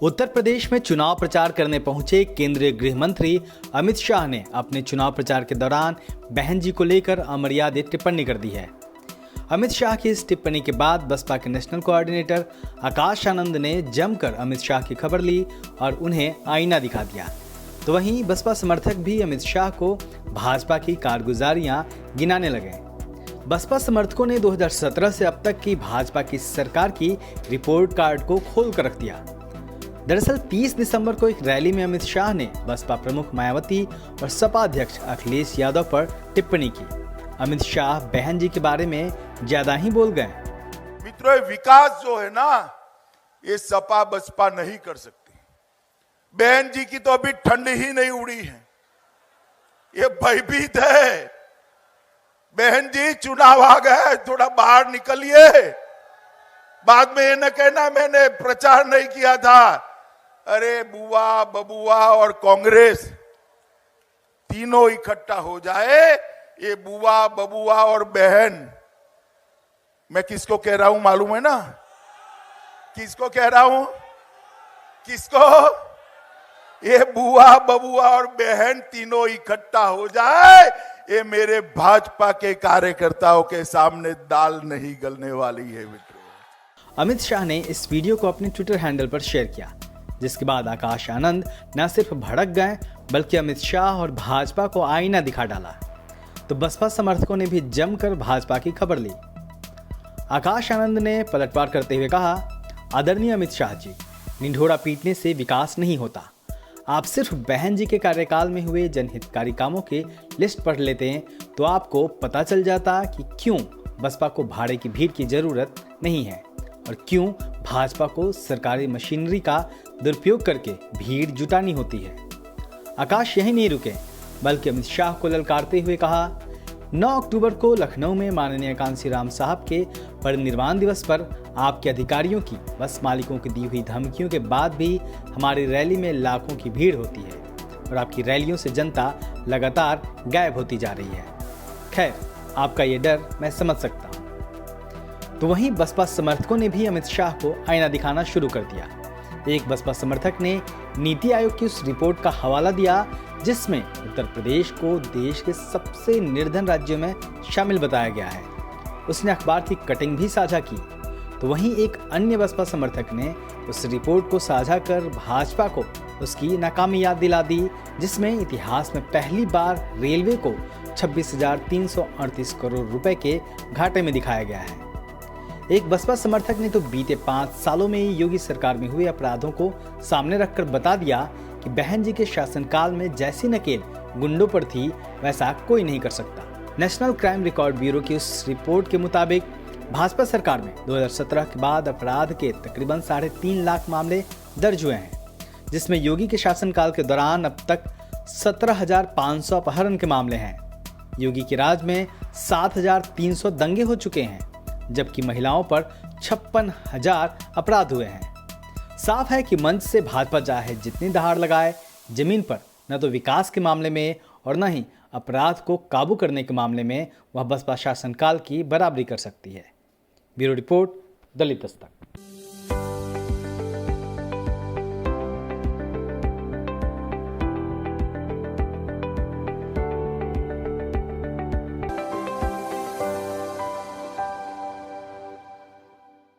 उत्तर प्रदेश में चुनाव प्रचार करने पहुंचे केंद्रीय गृह मंत्री अमित शाह ने अपने चुनाव प्रचार के दौरान बहन जी को लेकर अमर्यादित टिप्पणी कर दी है। अमित शाह की इस टिप्पणी के बाद बसपा के नेशनल कोऑर्डिनेटर आकाश आनंद ने जमकर अमित शाह की खबर ली और उन्हें आईना दिखा दिया। तो वहीं बसपा समर्थक भी अमित शाह को भाजपा की कारगुजारियां गिनाने लगे। बसपा समर्थकों ने 2017 से अब तक की भाजपा की सरकार की रिपोर्ट कार्ड को खोल कर रख दिया। दरअसल 30 दिसंबर को एक रैली में अमित शाह ने बसपा प्रमुख मायावती और सपा अध्यक्ष अखिलेश यादव पर टिप्पणी की। अमित शाह बहन जी के बारे में ज्यादा ही बोल गए। मित्रों, विकास जो है ना, ये सपा बसपा नहीं कर सकती। बहन जी की तो अभी ठंड ही नहीं उड़ी है, ये भयभीत है। बहन जी, चुनाव आ गए, थोड़ा बाहर निकलिए। बाद में ये न कहना मैंने प्रचार नहीं किया था। अरे बुआ, बबुआ और कांग्रेस तीनों इकट्ठा हो जाए, ये बुआ, बबुआ और बहन, मैं किसको कह रहा हूं मालूम है ना? किसको कह रहा हूं? किसको? ये बुआ, बबुआ और बहन तीनों इकट्ठा हो जाए, ये मेरे भाजपा के कार्यकर्ताओं के सामने दाल नहीं गलने वाली है मित्रों। अमित शाह ने इस वीडियो को अपने ट्विटर हैंडल पर शेयर किया, जिसके बाद आकाश आनंद न सिर्फ भड़क गए बल्कि अमित शाह और भाजपा को आईना दिखा डाला। तो बसपा समर्थकों ने भी जमकर भाजपा की खबर ली। आकाश आनंद ने पलटवार करते हुए कहा, आदरणीय अमित शाह जी, निढोरा पीटने से विकास नहीं होता। आप सिर्फ बहन जी के कार्यकाल में हुए जनहितकारी कामों के लिस्ट पढ़ लेते हैं तो आपको पता चल जाता कि क्यों बसपा को भाड़े की भीड़ की जरूरत नहीं है और क्यों भाजपा को सरकारी मशीनरी का दुरुपयोग करके भीड़ जुटानी होती है। आकाश यही नहीं रुके बल्कि अमित शाह को ललकारते हुए कहा, 9 अक्टूबर को लखनऊ में माननीय कांसी राम साहब के परिनिर्वाण दिवस पर आपके अधिकारियों की बस मालिकों की दी हुई धमकियों के बाद भी हमारी रैली में लाखों की भीड़ होती है और आपकी रैलियों से जनता लगातार गायब होती जा रही है। खैर, आपका ये डर मैं समझ सकता हूँ। तो वहीं बसपा समर्थकों ने भी अमित शाह को आईना दिखाना शुरू कर दिया। एक बसपा समर्थक ने नीति आयोग की उस रिपोर्ट का हवाला दिया जिसमें उत्तर प्रदेश को देश के सबसे निर्धन राज्यों में शामिल बताया गया है। उसने अखबार की कटिंग भी साझा की। तो वहीं एक अन्य बसपा समर्थक ने उस रिपोर्ट को साझा कर भाजपा को उसकी नाकामी याद दिला दी, जिसमें इतिहास में पहली बार रेलवे को 26,338 करोड़ रुपए के घाटे में दिखाया गया है। एक बसपा समर्थक ने तो बीते 5 सालों में योगी सरकार में हुए अपराधों को सामने रखकर बता दिया कि बहन जी के शासनकाल में जैसी नकेल गुंडों पर थी वैसा कोई नहीं कर सकता। नेशनल क्राइम रिकॉर्ड ब्यूरो की उस रिपोर्ट के मुताबिक भाजपा सरकार में 2017 के बाद अपराध के तकरीबन 3.5 लाख मामले दर्ज हुए हैं, जिसमें योगी के शासनकाल के दौरान अब तक 17,500 अपहरण के मामले हैं। योगी के राज में 7,300 दंगे हो चुके हैं, जबकि महिलाओं पर 56,000 अपराध हुए हैं। साफ है कि मंच से भाजपा चाहे जितनी दहाड़ लगाए, जमीन पर न तो विकास के मामले में और न ही अपराध को काबू करने के मामले में वह बसपा शासनकाल की बराबरी कर सकती है। ब्यूरो रिपोर्ट, दलित दस्तक।